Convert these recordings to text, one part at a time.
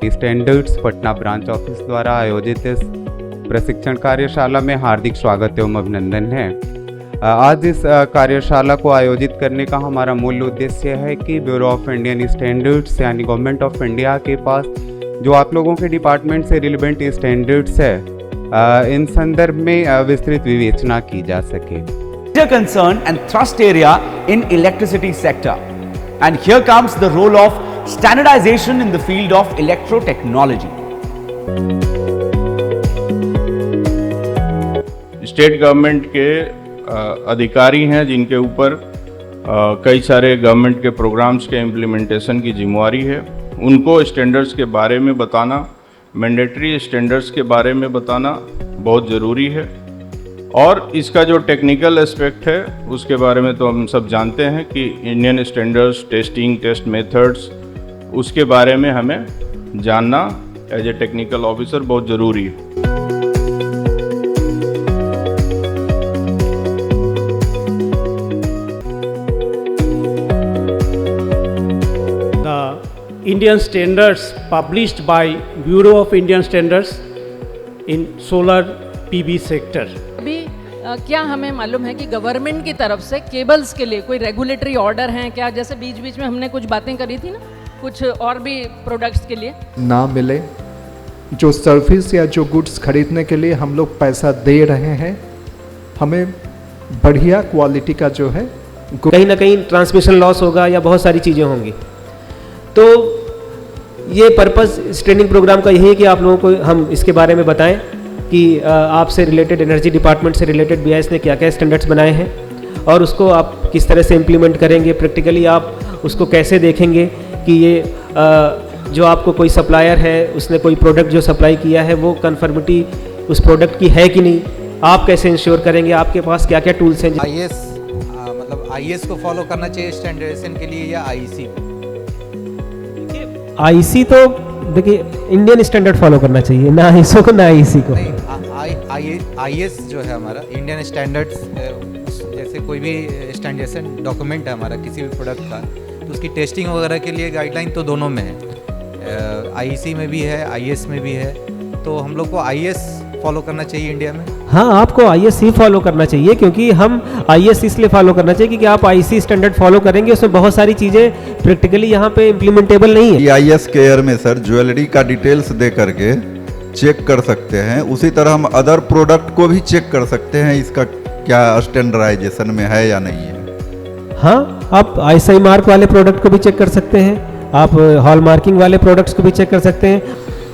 Standards Patna branch office द्वारा आयोजित इस प्रशिक्षण कार्यशाला में हार्दिक स्वागत एवं अभिनंदन है। आज इस कार्यशाला को आयोजित करने का हमारा मूल उद्देश्य है कि ब्यूरो ऑफ इंडियन स्टैंडर्ड्स यानी गवर्नमेंट ऑफ इंडिया के पास जो आप लोगों के डिपार्टमेंट से रिलेवेंट स्टैंडर्ड्स है, इन संदर्भ में विस्तृत विवेचना की जा सके। Concern and thrust area in electricity sector, and here comes the role of standardization in the field of electro-technology. State government के अधिकारी हैं जिनके ऊपर कई सारे गवर्नमेंट के प्रोग्राम्स के इम्प्लीमेंटेशन की जिम्मेवारी है। उनको स्टैंडर्ड्स के बारे में बताना, मैंडेटरी स्टैंडर्ड्स के बारे में बताना बहुत ज़रूरी है। और इसका जो टेक्निकल एस्पेक्ट है उसके बारे में तो हम सब जानते हैं कि Indian standards, testing, test methods, उसके बारे में हमें जानना एज ए टेक्निकल ऑफिसर बहुत ज़रूरी है। The Indian standards published by Bureau of Indian Standards in solar PV sector. अभी क्या हमें मालूम है कि गवर्नमेंट की तरफ से केबल्स के लिए कोई रेगुलेटरी ऑर्डर हैं क्या? जैसे बीच बीच में हमने कुछ बातें करी थी ना, कुछ और भी प्रोडक्ट्स के लिए ना मिले, जो सर्विस या जो गुड्स खरीदने के लिए हम लोग पैसा दे रहे हैं, हमें बढ़िया क्वालिटी का जो है कहीं ना कहीं ट्रांसमिशन लॉस होगा या बहुत सारी चीज़ें होंगी। तो ये पर्पस इस ट्रेनिंग प्रोग्राम का यही है कि आप लोगों को हम इसके बारे में बताएं कि आपसे रिलेटेड एनर्जी डिपार्टमेंट से रिलेटेड बीआईएस ने क्या क्या स्टैंडर्ड्स बनाए हैं और उसको आप किस तरह से इम्प्लीमेंट करेंगे। प्रैक्टिकली आप उसको कैसे देखेंगे कि ये जो आपको कोई सप्लायर है उसने कोई प्रोडक्ट जो सप्लाई किया है वो कन्फर्मिटी उस प्रोडक्ट की है कि नहीं, आप कैसे इंश्योर करेंगे, आपके पास क्या क्या टूल्स हैं। आईएस को फॉलो करना चाहिए स्टैंडर्डाइजेशन के लिए या आईसी? आईसी तो देखिए इंडियन स्टैंडर्ड फॉलो करना चाहिए, ना आईएसओ को ना आईसी को। आईएस जो है हमारा इंडियन स्टैंडर्ड्स, जैसे कोई भी स्टैंडर्डाइजेशन डॉक्यूमेंट है हमारा किसी भी प्रोडक्ट का, तो उसकी टेस्टिंग वगैरह के लिए गाइडलाइन तो दोनों में है, आईसी में भी है, आईएस में भी है। तो हम लोग को आईएस फॉलो करना चाहिए इंडिया में। हाँ, आपको आईएस ही फॉलो करना चाहिए, क्योंकि हम आईएस इसलिए फॉलो करना चाहिए क्योंकि आप आईसी स्टैंडर्ड फॉलो करेंगे उसमें बहुत सारी चीज़ें प्रैक्टिकली यहाँ पे इम्प्लीमेंटेबल नहीं है। आईएस केयर में सर ज्वेलरी का डिटेल्स दे करके चेक कर सकते हैं, उसी तरह हम अदर प्रोडक्ट को भी चेक कर सकते हैं इसका क्या स्टैंडर्डाइजेशन में है या नहीं है। हाँ, आप आईएसआई मार्क वाले प्रोडक्ट को भी चेक कर सकते हैं, आप हॉल मार्किंग वाले प्रोडक्ट्स को भी चेक कर सकते हैं।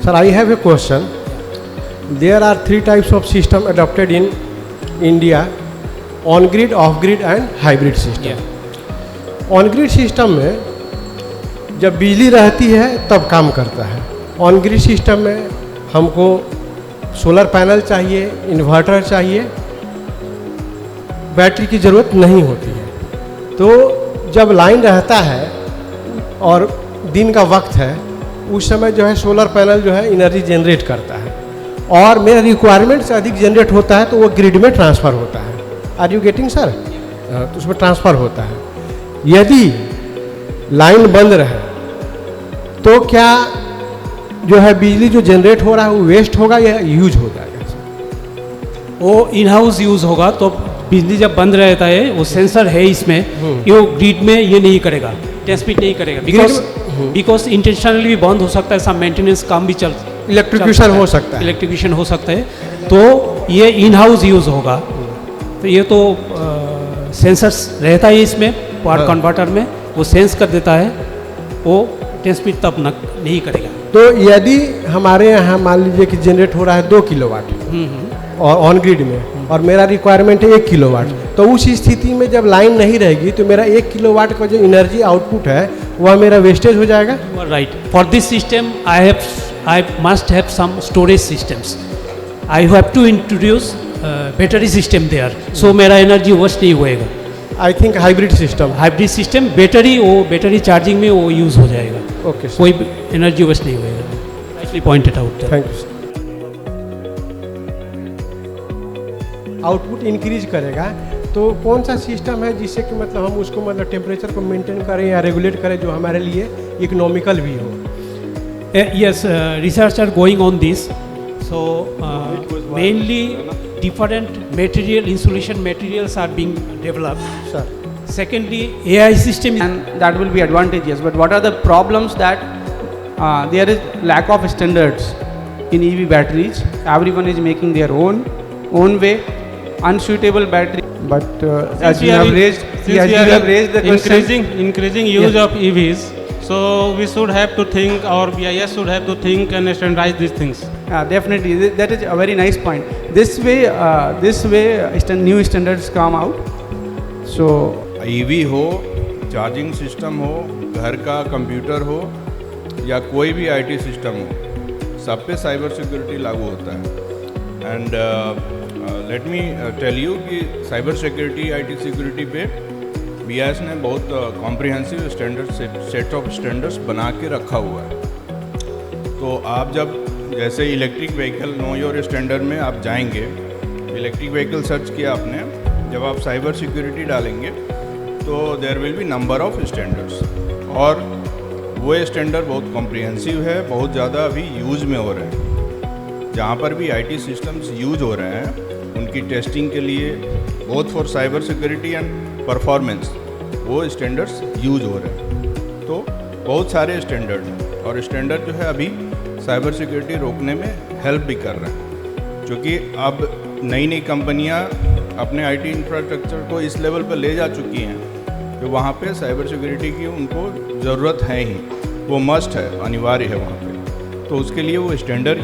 Sir, I have a question. There are 3 types of system adopted in India: on-grid, off-grid and hybrid system. On-grid system में जब बिजली रहती है तब काम करता है। on-grid system में हमको सोलर पैनल चाहिए, इन्वर्टर चाहिए, बैटरी की ज़रूरत नहीं होती है। तो जब लाइन रहता है और दिन का वक्त है, उस समय जो है सोलर पैनल जो है एनर्जी जनरेट करता है और मेरा रिक्वायरमेंट से अधिक जनरेट होता है तो वो ग्रिड में ट्रांसफ़र होता है। Are you getting sir? तो उसमें ट्रांसफ़र होता है। यदि लाइन बंद रहे तो क्या जो है बिजली जो जनरेट हो रहा है वो वेस्ट होगा या यूज हो जाएगा? वो इन हाउस यूज़ होगा, तो बिजली जब बंद रहता है वो सेंसर है इसमें, ये ग्रिड में ये नहीं करेगा, ट्रांसमिट नहीं करेगा, बिकॉज इंटेंशनली भी बंद हो सकता है, सब मेंटेनेंस काम भी चल, इलेक्ट्रिक्यूशन हो सकता है, इलेक्ट्रिक्यूशन हो सकता है, तो ये इन हाउस यूज़ होगा। तो ये तो सेंसर्स रहता है इसमें, पावर कन्वर्टर में वो सेंस कर देता है, वो ट्रांसमिट तब नहीं करेगा। तो यदि हमारे यहाँ मान लीजिए कि जनरेट हो रहा है 2 किलोवाट और ऑन ग्रिड में, और मेरा रिक्वायरमेंट है 1 किलोवाट, तो उस स्थिति में जब लाइन नहीं रहेगी तो मेरा 1 किलोवाट का जो एनर्जी आउटपुट है वह मेरा वेस्टेज हो जाएगा। Right, for this system I must have some storage systems. I have to introduce battery system there, so मेरा एनर्जी वेस्ट नहीं होएगा। I think hybrid system battery, वो बैटरी चार्जिंग में वो यूज़ हो जाएगा। ओके, कोई एनर्जी वेस्ट नहीं होएगा। Rightly pointed out. Thank you. Output increase करेगा तो कौन सा सिस्टम है जिससे कि मतलब हम उसको मतलब टेम्परेचर को मेंटेन करें या रेगुलेट करें जो हमारे लिए इकोनॉमिकल भी हो? Yes, research are going on this. So mainly different material, insulation materials are being developed. Sir. Secondly, AI system and that will be advantageous. But what are the problems that there is lack of standards in EV batteries. Everyone is making their own way, unsuitable battery. But as you have raised, the question, increasing use of EVs, so we should have to think, or BIS should have to think and standardize these things. definitely that is a very nice point. This way new standards come out. So EV हो, charging system हो, घर का computer हो या कोई भी IT system हो, सब पे साइबर सिक्योरिटी लागू होता है. And let me tell you कि साइबर सिक्योरिटी, आईटी सिक्योरिटी पे बीआईएस ने बहुत कॉम्प्रिहेंसिव सेट ऑफ स्टैंडर्ड्स बना के रखा हुआ है. तो आप जब जैसे electric vehicle know your standard में आप जाएंगे, इलेक्ट्रिक व्हीकल सर्च किया आपने, जब आप साइबर सिक्योरिटी डालेंगे तो there will be number of standards, और वो स्टैंडर्ड बहुत कॉम्प्रिहेंसिव है, बहुत ज़्यादा अभी यूज़ में हो रहे हैं. जहाँ पर भी आईटी सिस्टम्स यूज हो रहे हैं उनकी टेस्टिंग के लिए both for cyber security and performance वो स्टैंडर्ड्स यूज हो रहे हैं. तो बहुत सारे स्टैंडर्ड हैं, और स्टैंडर्ड जो है अभी साइबर सिक्योरिटी रोकने में हेल्प भी कर रहे हैं, क्योंकि अब नई नई कंपनियां अपने आईटी इंफ्रास्ट्रक्चर को इस लेवल पर ले जा चुकी हैं कि वहाँ पे साइबर सिक्योरिटी की उनको ज़रूरत है ही, वो मस्ट है, अनिवार्य है वहाँ पे. तो उसके लिए वो स्टैंडर्ड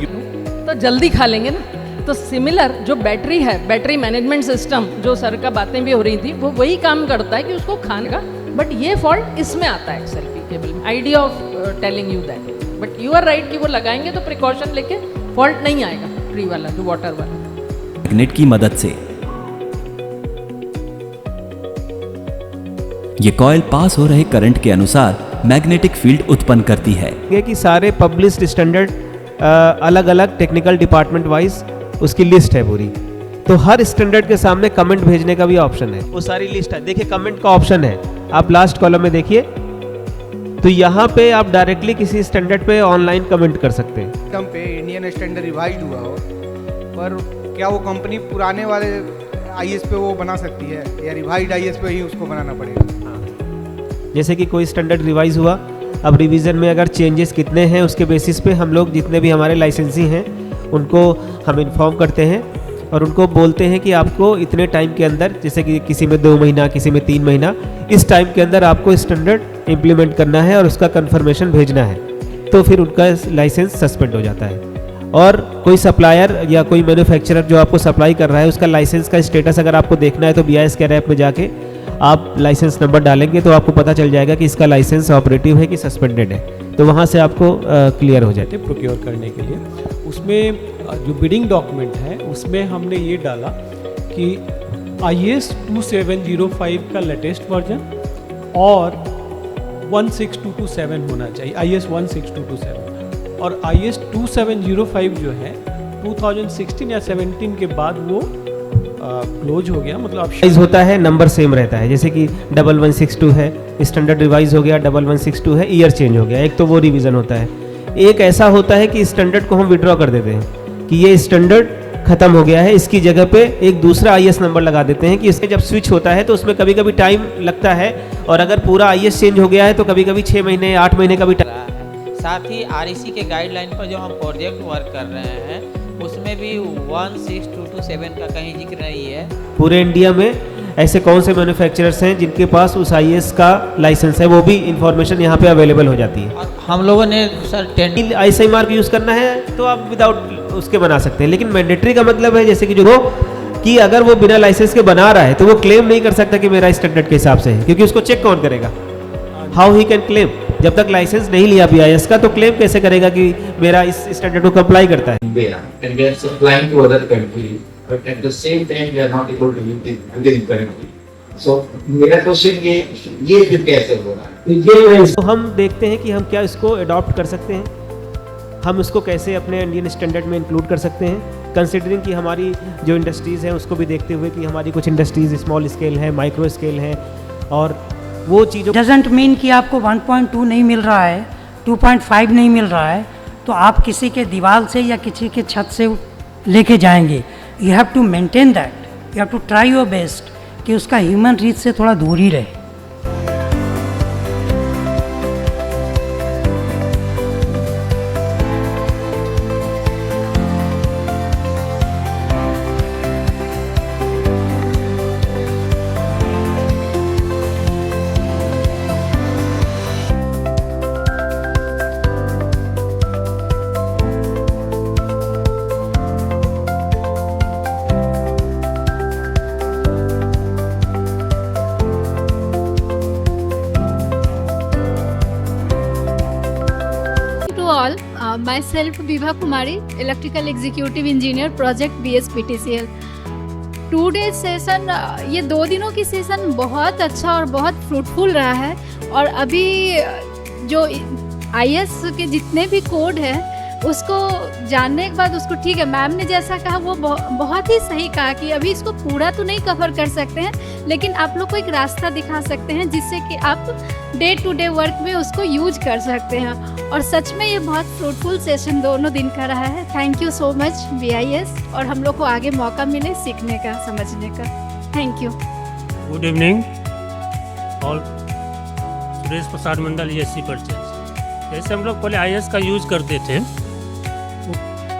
तो जल्दी खा लेंगे ना. तो सिमिलर जो बैटरी है, बैटरी मैनेजमेंट सिस्टम, जो सर का बातें भी हो रही थी, वो वही काम करता है कि उसको खाने का. बट ये फॉल्ट इसमें आता है एक्सएलपी केबल में. Idea of telling you that. But you are right कि वो लगाएंगे तो प्रिकॉशन लेके फॉल्ट नहीं आएगा. ट्री वाला जो वाटर वाला मैग्नेट की मदद से ये कॉइल पास हो रहे करंट के अनुसार मैग्नेटिक फील्ड उत्पन्न करती है. ये कि सारे पब्लिश्ड स्टैंडर्ड अलग अलग टेक्निकल डिपार्टमेंट वाइज उसकी लिस्ट है पूरी. तो हर स्टैंडर्ड के सामने कमेंट भेजने का भी ऑप्शन है. वो सारी लिस्ट है. देखिए कमेंट का ऑप्शन है, आप लास्ट कॉलम में देखिए. तो यहाँ पे आप डायरेक्टली किसी स्टैंडर्ड पे ऑनलाइन कमेंट कर सकते हैं. सिस्टम पे इंडियन स्टैंडर्ड रिवाइज हुआ हो, पर क्या वो कंपनी पुराने वाले आईएस पे वो बना सकती है, या रिवाइज आईएस पे ही उसको बनाना पड़ेगा? जैसे कि कोई स्टैंडर्ड रिवाइज हुआ, अब रिवीजन में अगर चेंजेस कितने हैं उसके बेसिस पे हम लोग जितने भी हमारे लाइसेंसी हैं उनको हम इन्फॉर्म करते हैं और उनको बोलते हैं कि आपको इतने टाइम के अंदर, जैसे कि किसी में 2 महीना, किसी में 3 महीना, इस टाइम के अंदर आपको स्टैंडर्ड इम्प्लीमेंट करना है और उसका कन्फर्मेशन भेजना है. तो फिर उनका लाइसेंस सस्पेंड हो जाता है. और कोई सप्लायर या कोई मैन्युफैक्चरर जो आपको सप्लाई कर रहा है उसका लाइसेंस का स्टेटस अगर आपको देखना है तो BIS केयर ऐप में जाके आप लाइसेंस नंबर डालेंगे तो आपको पता चल जाएगा कि इसका लाइसेंस ऑपरेटिव है कि सस्पेंडेड है. तो वहाँ से आपको क्लियर हो जाते. प्रोक्योर करने के लिए उसमें जो बिडिंग डॉक्यूमेंट है उसमें हमने ये डाला कि IS 2705 का लेटेस्ट वर्जन और 16227 होना चाहिए. IS 16227 और IS 2705 जो है 2016 या 17 के बाद वो क्लोज हो गया. मतलब रिवाइज होता है, नंबर सेम रहता है. जैसे कि 1162 है, स्टैंडर्ड रिवाइज हो गया, 1162 है, ईयर चेंज हो गया. एक तो वो रिवीजन होता है. एक ऐसा होता है कि स्टैंडर्ड को हम विड्रॉ कर देते हैं कि ये स्टैंडर्ड खत्म हो गया है, इसकी जगह पे एक दूसरा IS नंबर लगा देते हैं कि इससे जब स्विच होता है तो उसमें कभी कभी टाइम लगता है, और अगर पूरा IS चेंज हो गया है तो कभी कभी 6 महीने 8 महीने का भी टाइम. साथ ही REC के गाइडलाइन पर जो हम प्रोजेक्ट वर्क कर रहे हैं उसमें भी 16227 का कहीं जिक्र नहीं है. पूरे इंडिया में ऐसे कौन से मैन्युफैक्चरर्स हैं जिनके पास उस IS का लाइसेंस है, वो भी इंफॉर्मेशन यहाँ पे अवेलेबल हो जाती है. और हम लोगों ने सर ISI मार्क यूज़ करना है तो आप विदाउट उसके बना सकते हैं. लेकिन मैंडेटरी का मतलब है जैसे कि जो कि अगर वो बिना लाइसेंस के बना रहा है तो वो क्लेम नहीं कर सकता कि मेरा स्टैंडर्ड के हिसाब से है, क्योंकि उसको चेक कौन करेगा. How he can claim? जब तक लाइसेंस नहीं लिया BIS का तो क्लेम कैसे करेगा कि मेरा इस स्टैंडर्ड को कंप्लाई करता है. And we are supplying to other countries, but at the same time we are not able to use it within country. So मेरा क्वेश्चन ये फिर कैसे हो रहा है? तो हम देखते हैं कि हम क्या इसको अडॉप्ट कर सकते हैं, हम उसको कैसे अपने इंडियन स्टैंडर्ड में इंक्लूड कर सकते हैं, कंसिडरिंग कि हमारी जो इंडस्ट्रीज़ हैं उसको भी देखते हुए कि हमारी कुछ इंडस्ट्रीज़ स्मॉल स्केल है, माइक्रो स्केल है, और वो चीज़ों डजंट मीन कि आपको 1.2 नहीं मिल रहा है, 2.5 नहीं मिल रहा है, तो आप किसी के दीवार से या किसी के छत से लेके जाएंगे। You have to maintain that, you have to try your best कि उसका ह्यूमन रीच से थोड़ा दूर ही रहे। myself Vibha Kumari, electrical executive engineer project BSPTCL। 2 days session, ये 2 दिनों की सेशन बहुत अच्छा और बहुत फ्रूटफुल रहा है। और अभी जो IS के जितने भी कोड हैं उसको जानने के बाद उसको ठीक है, मैम ने जैसा कहा वो बहुत ही सही कहा कि अभी इसको पूरा तो नहीं कवर कर सकते हैं, लेकिन आप लोग को एक रास्ता दिखा सकते हैं जिससे कि आप डे टू डे वर्क में उसको यूज कर सकते हैं। और सच में ये बहुत फ्रूटफुल सेशन दोनों दिन का रहा है। Thank you so much BIS, और हम लोग को आगे मौका मिले सीखने का, समझने का। Thank you. Good evening all. Suresh Prasad Mandal, ESC purchase. जैसे हम लोग पहले IS का यूज़ करते थे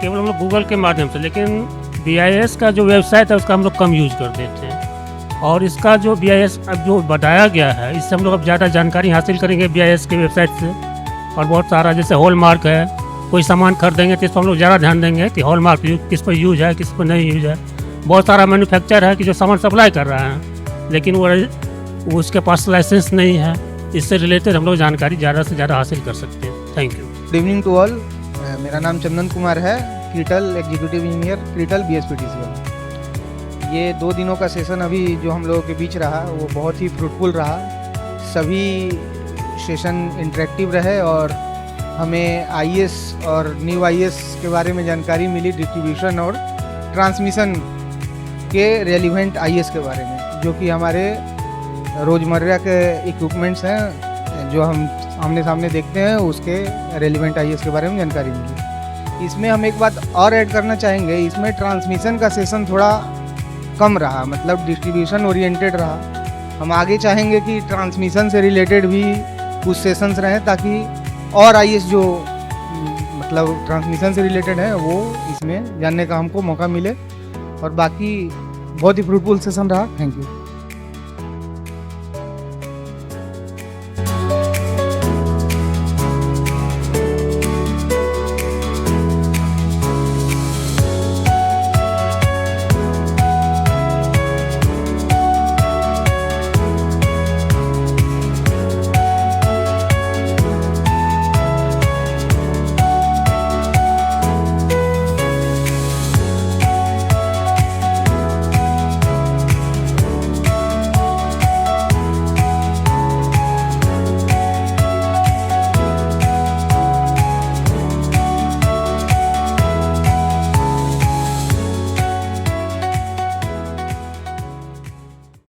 केवल हम लोग गूगल के माध्यम से, लेकिन BIS का जो वेबसाइट है उसका हम लोग कम यूज करते थे। और इसका जो BIS अब जो बताया गया है, इससे हम लोग अब ज़्यादा जानकारी हासिल करेंगे BIS के वेबसाइट से। और बहुत सारा जैसे हॉलमार्क है, कोई सामान खरीदेंगे तो इस पर हम लोग ज़्यादा ध्यान देंगे कि हॉलमार्क किस पर यूज है, किस पर नहीं यूज है। बहुत सारा मैन्युफैक्चर है कि जो सामान सप्लाई कर रहा है लेकिन वो उसके पास लाइसेंस नहीं है। इससे रिलेटेड हम लोग जानकारी ज़्यादा से ज़्यादा हासिल कर सकते हैं। Thank you. Good evening to all. मेरा नाम चंदन कुमार है, क्रिटल एग्जीक्यूटिव इंजीनियर, क्रिटल BSPTCL। ये 2 दिनों का सेशन अभी जो हम लोगों के बीच रहा वो बहुत ही फ्रूटफुल रहा। सभी सेशन इंटरेक्टिव रहे और हमें IS और न्यू IS के बारे में जानकारी मिली, डिस्ट्रीब्यूशन और ट्रांसमिशन के रेलिवेंट IS के बारे में, जो कि हमारे रोज़मर्रा के इक्विपमेंट्स हैं जो हम आमने सामने देखते हैं, उसके रेलिवेंट IS के बारे में जानकारी मिली। इसमें हम एक बात और ऐड करना चाहेंगे, इसमें ट्रांसमिशन का सेशन थोड़ा कम रहा, मतलब डिस्ट्रीब्यूशन ओरिएंटेड रहा। हम आगे चाहेंगे कि ट्रांसमिशन से रिलेटेड भी कुछ सेशंस रहें ताकि और IS जो मतलब ट्रांसमिशन से रिलेटेड है वो इसमें जानने का हमको मौका मिले। और बाकी बहुत ही फ्रूटफुल सेशन रहा। Thank you.